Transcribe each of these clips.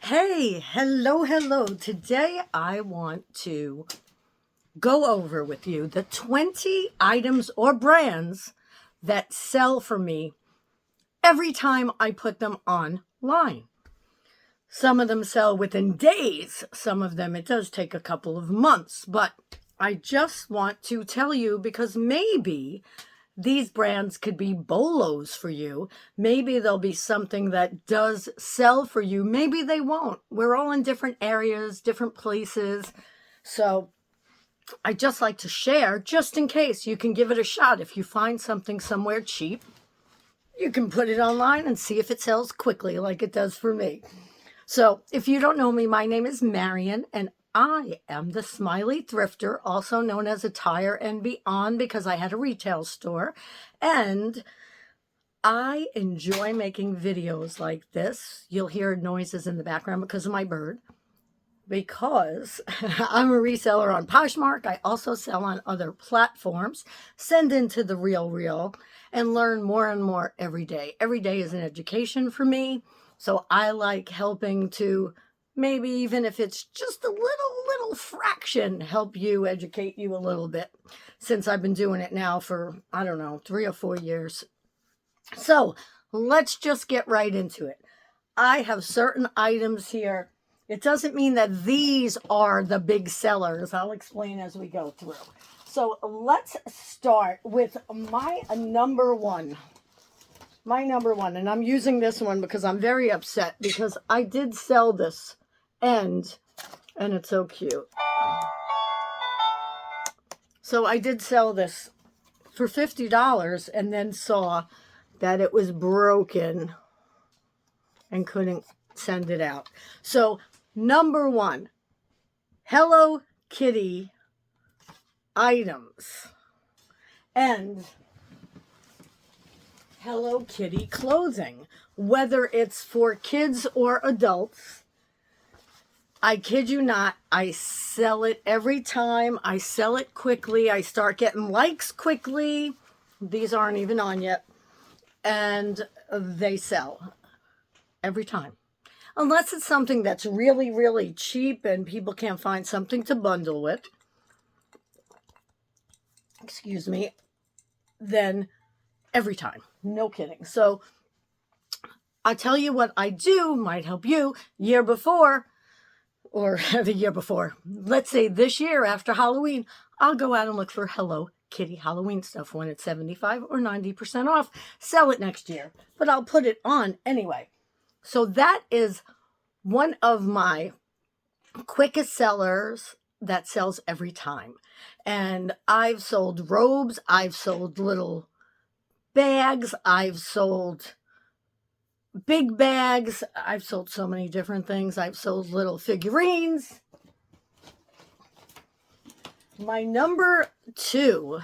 Hey, hello. Today I want to go over with you the 20 items or brands that sell for me every time I put them online. Some of them sell within days. Some of them, it does take a couple of months, but I just want to tell you because maybe these brands could be BOLOS for you. Maybe there'll be something that does sell for you. Maybe they won't. We're all in different areas, different places. So I just like to share just in case you can give it a shot. If you find something somewhere cheap, you can put it online and see if it sells quickly like it does for me. So if you don't know me, my name is Marion and I am the Thesmileythrifter, also known as ATTIRE and Beyond because I had a retail store. And I enjoy making videos like this. You'll hear noises in the background because of my bird. Because I'm a reseller on Poshmark. I also sell on other platforms. Send into the Real and learn more and more every day. Every day is an education for me. So I like helping to maybe even if it's just a little fraction, help you, educate you a little bit, since I've been doing it now for, I don't know, 3 or 4 years. So let's just get right into it. I have certain items here. It doesn't mean that these are the big sellers. I'll explain as we go through. So let's start with my number one. And I'm using this one because I'm very upset because I did sell this and it's so cute. So I did sell this for $50 and then saw that it was broken and couldn't send it out. So number one, Hello Kitty items and Hello Kitty clothing, whether it's for kids or adults. I kid you not, I sell it every time. I sell it quickly. I start getting likes quickly. These aren't even on yet. And they sell every time. Unless it's something that's really cheap and people can't find something to bundle with. Excuse me. Then every time. No kidding. So I'll tell you what I do might help you. Year before, or the year before, let's say this year after Halloween, I'll go out and look for Hello Kitty Halloween stuff when it's 75 or 90% off. Sell it next year, but I'll put it on anyway. So that is one of my quickest sellers that sells every time. And I've sold robes, I've sold little bags, I've sold big bags, I've sold so many different things. I've sold little figurines. My number two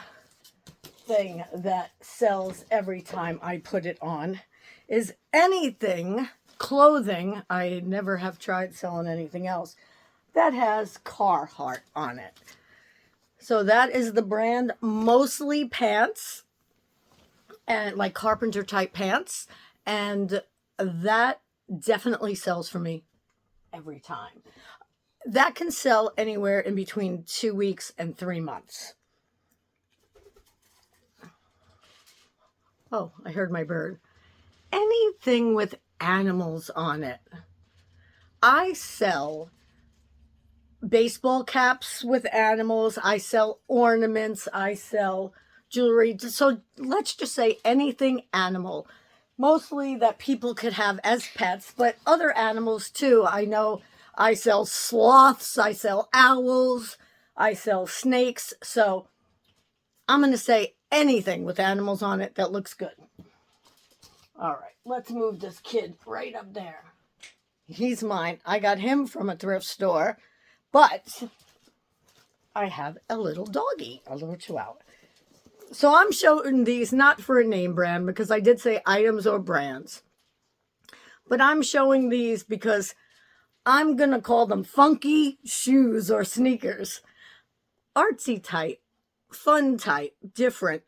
thing that sells every time I put it on is anything clothing. I never have tried selling anything else that has Carhartt on it. So that is the brand, mostly pants and like carpenter type pants, and that definitely sells for me every time. That can sell anywhere in between 2 weeks and 3 months. Oh, I heard my bird. Anything with animals on it. I sell baseball caps with animals. I sell ornaments. I sell jewelry. So let's just say anything animal. Mostly that people could have as pets, but other animals too. I know I sell sloths, I sell owls, I sell snakes. So I'm going to say anything with animals on it that looks good. All right, let's move this kid right up there. He's mine. I got him from a thrift store, but I have a little doggy, a little chihuahua. So I'm showing these not for a name brand because I did say items or brands. But I'm showing these because I'm going to call them funky shoes or sneakers. Artsy type, fun type, different.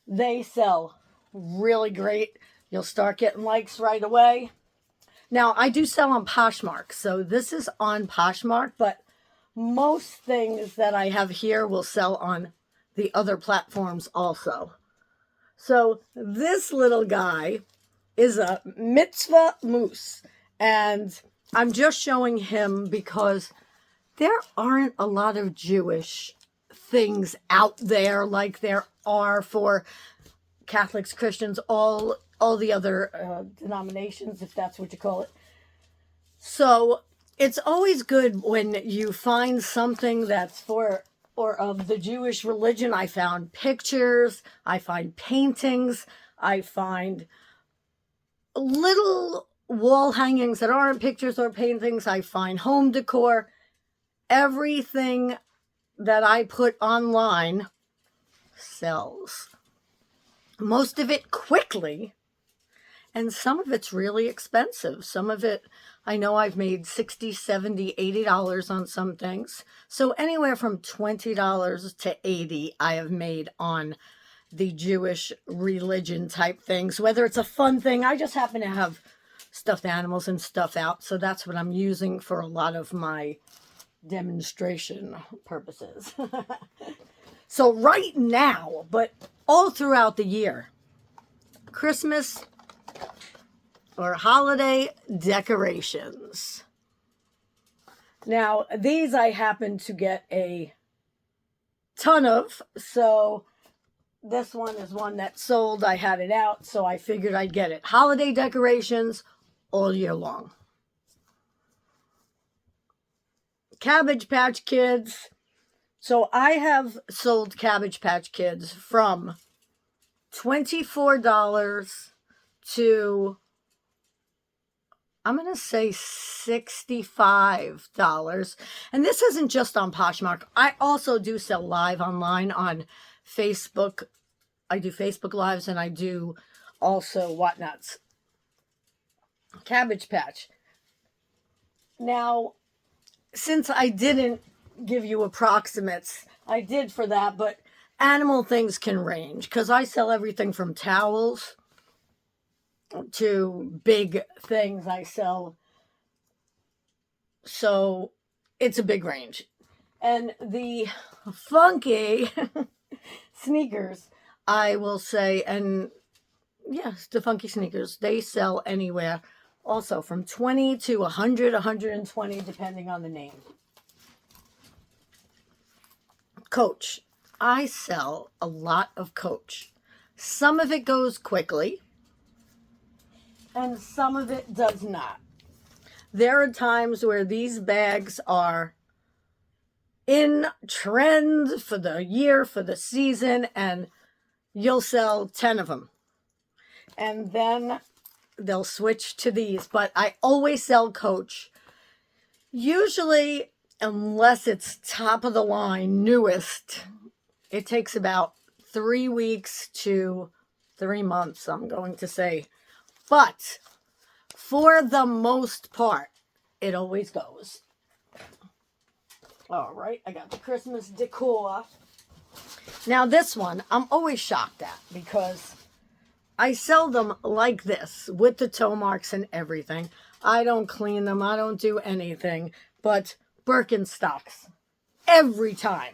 They sell really great. You'll start getting likes right away. Now, I do sell on Poshmark, so this is on Poshmark, but most things that I have here will sell on the other platforms also. So this little guy is a mitzvah moose, and I'm just showing him because there aren't a lot of Jewish things out there like there are for Catholics, Christians, all the other denominations, if that's what you call it. So it's always good when you find something that's for or of the Jewish religion. I found pictures, I find paintings, I find little wall hangings that aren't pictures or paintings, I find home decor. Everything that I put online sells. Most of it quickly, and some of it's really expensive. Some of it, I know I've made $60, $70, $80 on some things. So anywhere from $20 to $80 I have made on the Jewish religion type things. Whether it's a fun thing, I just happen to have stuffed animals and stuff out. So that's what I'm using for a lot of my demonstration purposes. So right now, but all throughout the year, Christmas or holiday decorations. Now, these I happen to get a ton of, so this one is one that sold. I had it out, so I figured I'd get it. Holiday decorations all year long. Cabbage Patch Kids. So I have sold Cabbage Patch Kids from $24 to, I'm going to say $65. And this isn't just on Poshmark. I also do sell live online on Facebook. I do Facebook Lives, and I do also Whatnots. Cabbage Patch. Now, since I didn't give you approximates, I did for that, but animal things can range because I sell everything from towels to big things I sell. So it's a big range. And the funky sneakers, I will say, and yes, the funky sneakers, they sell anywhere also from 20 to 100, 120, depending on the name. Coach. I sell a lot of Coach. Some of it goes quickly, and some of it does not. There are times where these bags are in trend for the year, for the season, and you'll sell 10 of them. And then they'll switch to these. But I always sell Coach. Usually, unless it's top of the line, newest, it takes about 3 weeks to 3 months, I'm going to say. But for the most part, it always goes. All right, I got the Christmas decor. Now this one, I'm always shocked at because I sell them like this with the toe marks and everything. I don't clean them. I don't do anything. But Birkenstocks every time.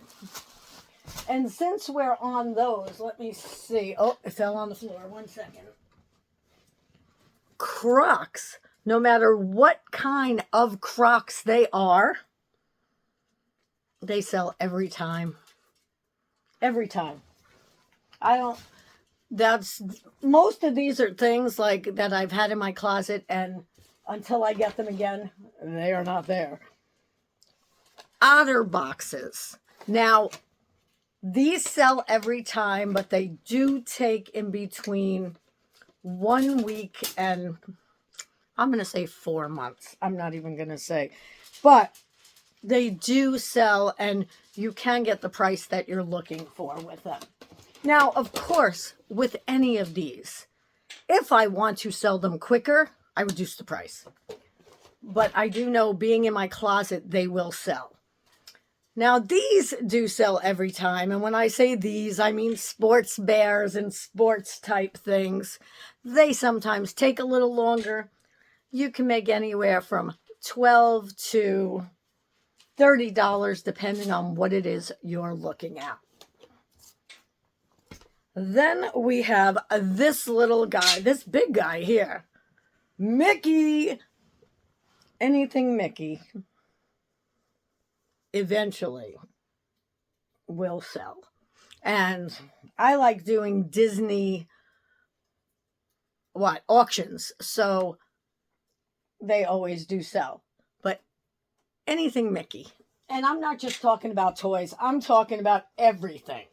And since we're on those, let me see. Oh, it fell on the floor. 1 second. Crocs, no matter what kind of Crocs they are, they sell every time. Every time. Most of these are things like that I've had in my closet, and until I get them again, they are not there. Otter boxes. Now, these sell every time, but they do take in between 1 week and I'm going to say 4 months. I'm not even going to say. But they do sell, and you can get the price that you're looking for with them. Now, of course, with any of these, if I want to sell them quicker, I reduce the price. But I do know, being in my closet, they will sell. Now, these do sell every time. And when I say these, I mean sports bears and sports type things. They sometimes take a little longer. you can make anywhere from $12 to $30 depending on what it is you're looking at. Then we have this little guy, this big guy here, Mickey. Anything Mickey eventually will sell. And I like doing Disney auctions, so they always do sell. But anything Mickey. And I'm not just talking about toys, I'm talking about everything.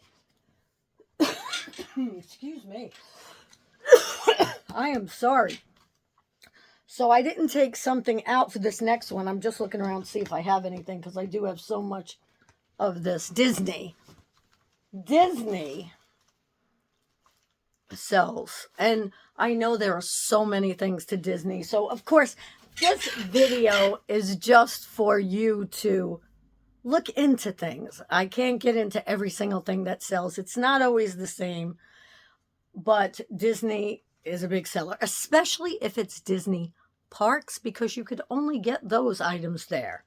Excuse me. I am sorry. So I didn't take something out for this next one. I'm just looking around to see if I have anything, because I do have so much of this. Disney sells. And I know there are so many things to Disney. So, of course, this video is just for you to look into things. I can't get into every single thing that sells. It's not always the same. But Disney is a big seller, especially if it's Disney parks, because you could only get those items there.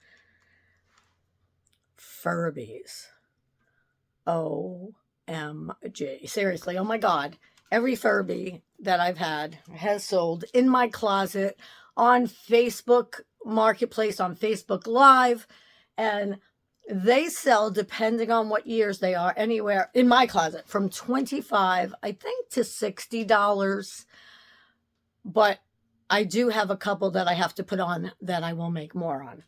Furbies. OMG. Seriously, oh my God. Every Furby that I've had has sold in my closet, on Facebook Marketplace, on Facebook Live, and they sell, depending on what years they are, anywhere in my closet from $25, I think, to $60. But I do have a couple that I have to put on that I will make more on.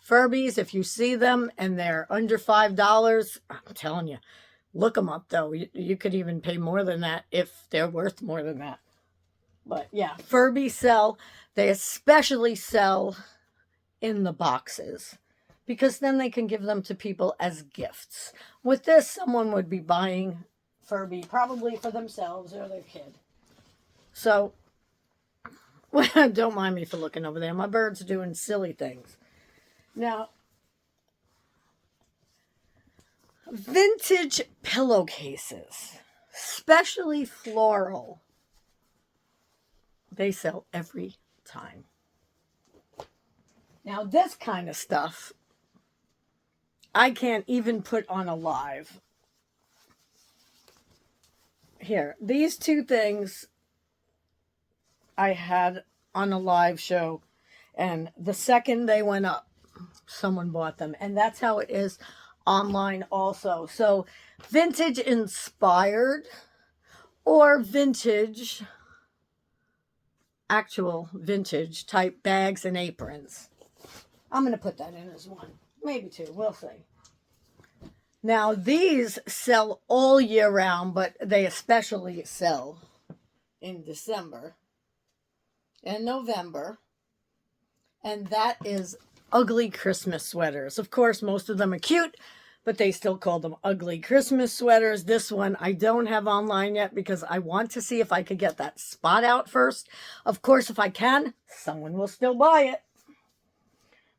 Furbies, if you see them and they're under $5, I'm telling you, look them up, though. You could even pay more than that if they're worth more than that. But yeah, Furbies sell. They especially sell in the boxes, because then they can give them to people as gifts. With this, someone would be buying Furby probably for themselves or their kid. So, don't mind me for looking over there. My bird's doing silly things. Now, vintage pillowcases, especially floral, they sell every time. Now, this kind of stuff, I can't even put on a live. Here, these two things I had on a live show, and the second they went up, someone bought them. And that's how it is online also. So vintage inspired or vintage, actual vintage type bags and aprons. I'm going to put that in as one. Maybe two. We'll see. Now, these sell all year round, but they especially sell in December and November. And that is ugly Christmas sweaters. Of course, most of them are cute, but they still call them ugly Christmas sweaters. This one I don't have online yet because I want to see if I could get that spot out first. Of course, if I can, someone will still buy it.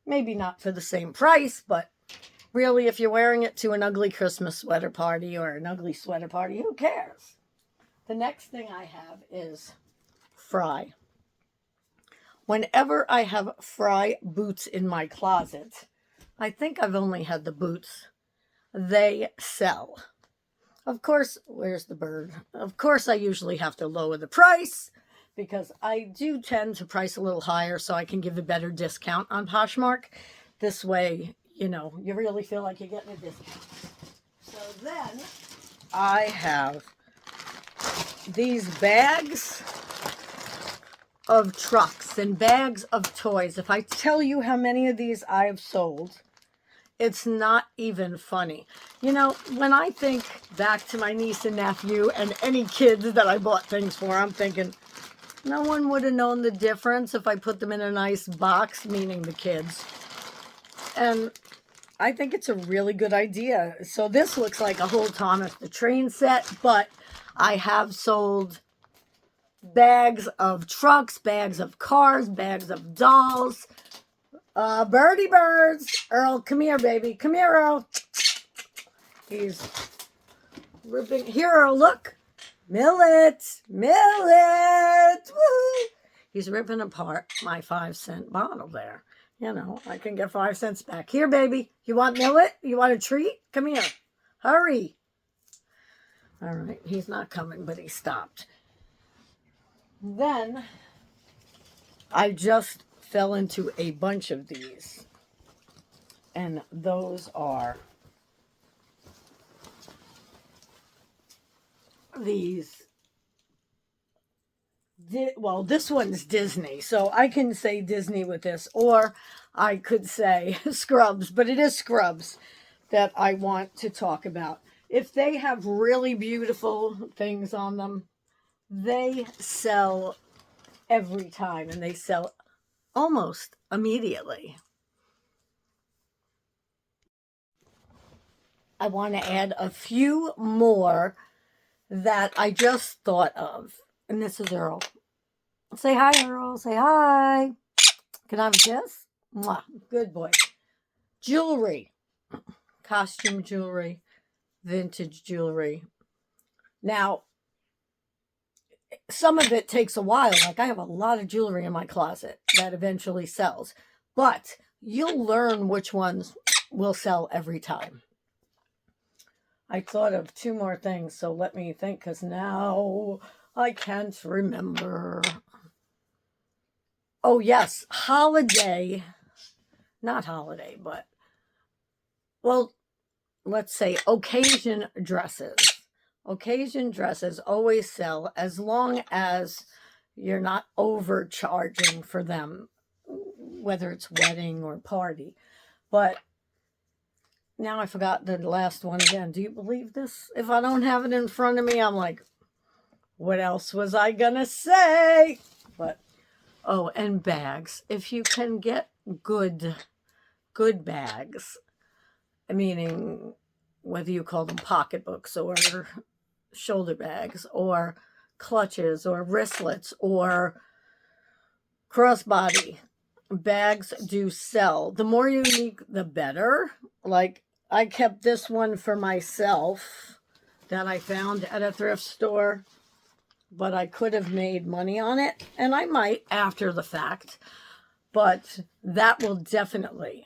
Maybe not for the same price, but really, if you're wearing it to an ugly Christmas sweater party or an ugly sweater party, who cares? The next thing I have is Fry. Whenever I have Fry boots in my closet, I think I've only had the boots, they sell. Of course, where's the bird? Of course, I usually have to lower the price, because I do tend to price a little higher so I can give a better discount on Poshmark. This way, you know, you really feel like you're getting a discount. So then I have these bags of trucks and bags of toys. If I tell you how many of these I have sold, it's not even funny. You know, when I think back to my niece and nephew and any kids that I bought things for, I'm thinking, no one would have known the difference if I put them in a nice box, meaning the kids. And I think it's a really good idea. So this looks like a whole Thomas the Train set, but I have sold bags of trucks, bags of cars, bags of dolls. Birdie birds. Earl, come here, baby. Come here, Earl. He's ripping. Here, Earl, look. Millet. Millet. Woo-hoo. He's ripping apart my 5-cent bottle there. You know, I can get 5 cents back. Here, baby. You want millet? You want a treat? Come here. Hurry. All right. He's not coming, but he stopped. Then I just fell into a bunch of these. And those are these. Well, this one's Disney, so I can say Disney with this, or I could say Scrubs, but it is Scrubs that I want to talk about. If they have really beautiful things on them, they sell every time, and they sell almost immediately. I want to add a few more that I just thought of. And this is Earl. Say hi, Earl. Say hi. Can I have a kiss? Mwah. Good boy. Jewelry. Costume jewelry. Vintage jewelry. Now, some of it takes a while. Like I have a lot of jewelry in my closet that eventually sells. But you'll learn which ones will sell every time. I thought of 2 more things, so let me think, because now I can't remember. Oh, yes, holiday. Not holiday, but, well, let's say occasion dresses. Occasion dresses always sell as long as you're not overcharging for them, whether it's wedding or party. But now I forgot the last one again. Do you believe this? If I don't have it in front of me, I'm like, what else was I gonna say? But, oh, and bags. If you can get good bags, meaning whether you call them pocketbooks or shoulder bags or clutches or wristlets or crossbody, bags do sell. The more unique, the better. Like, I kept this one for myself that I found at a thrift store, but I could have made money on it, and I might after the fact, but that will definitely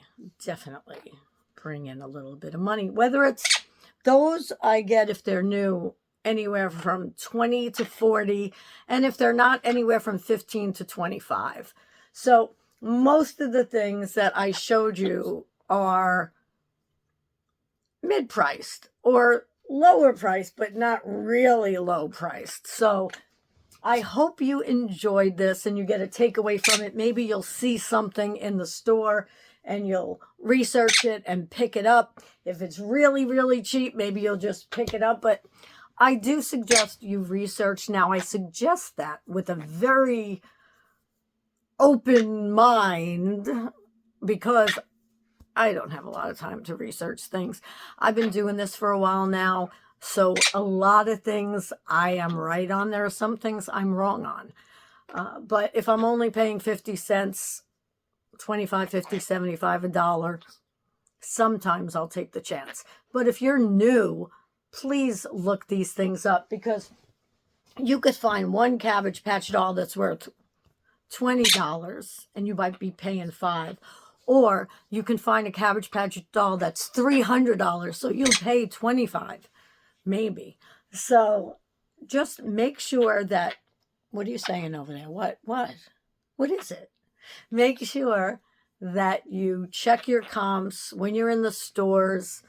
bring in a little bit of money. Whether it's those I get, if they're new, anywhere from 20 to 40, and if they're not, anywhere from 15 to 25. So most of the things that I showed you are mid-priced or lower priced, but not really low priced. So I hope you enjoyed this and you get a takeaway from it. Maybe you'll see something in the store and you'll research it and pick it up. If it's really, really cheap, maybe you'll just pick it up. But I do suggest you research. Now, I suggest that with a very open mind, because I don't have a lot of time to research things. I've been doing this for a while now, so a lot of things I am right on. There are some things I'm wrong on. But if I'm only paying 50 cents, 25, 50, 75, $1, sometimes I'll take the chance. But if you're new, please look these things up, because you could find one Cabbage Patch doll that's worth $20 and you might be paying $5. Or you can find a Cabbage Patch doll that's $300, so you'll pay $25, maybe. So just make sure that, what are you saying over there? What is it? Make sure that you check your comps when you're in the stores.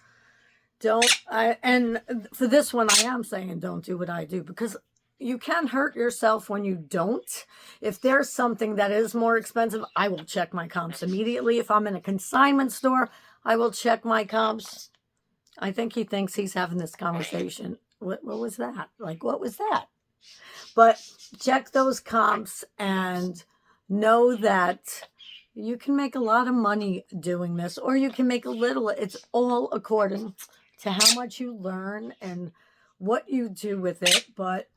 And for this one, I am saying don't do what I do, because you can hurt yourself when you don't. If there's something that is more expensive, I will check my comps immediately. If I'm in a consignment store, I will check my comps. I think he thinks he's having this conversation. What was that? Like, what was that? But check those comps and know that you can make a lot of money doing this, or you can make a little. It's all according to how much you learn and what you do with it. But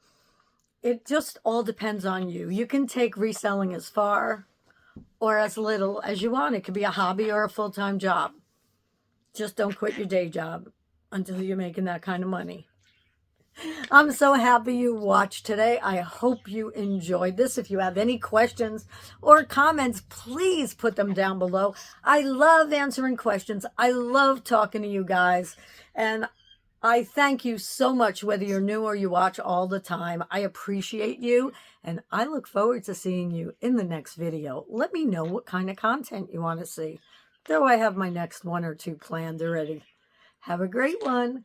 it just all depends on you. You can take reselling as far or as little as you want. It could be a hobby or a full-time job. Just don't quit your day job until you're making that kind of money. I'm so happy you watched today. I hope you enjoyed this. If you have any questions or comments, please put them down below. I love answering questions. I love talking to you guys. And I thank you so much, whether you're new or you watch all the time. I appreciate you, and I look forward to seeing you in the next video. Let me know what kind of content you want to see, though I have my next one or two planned already. Have a great one.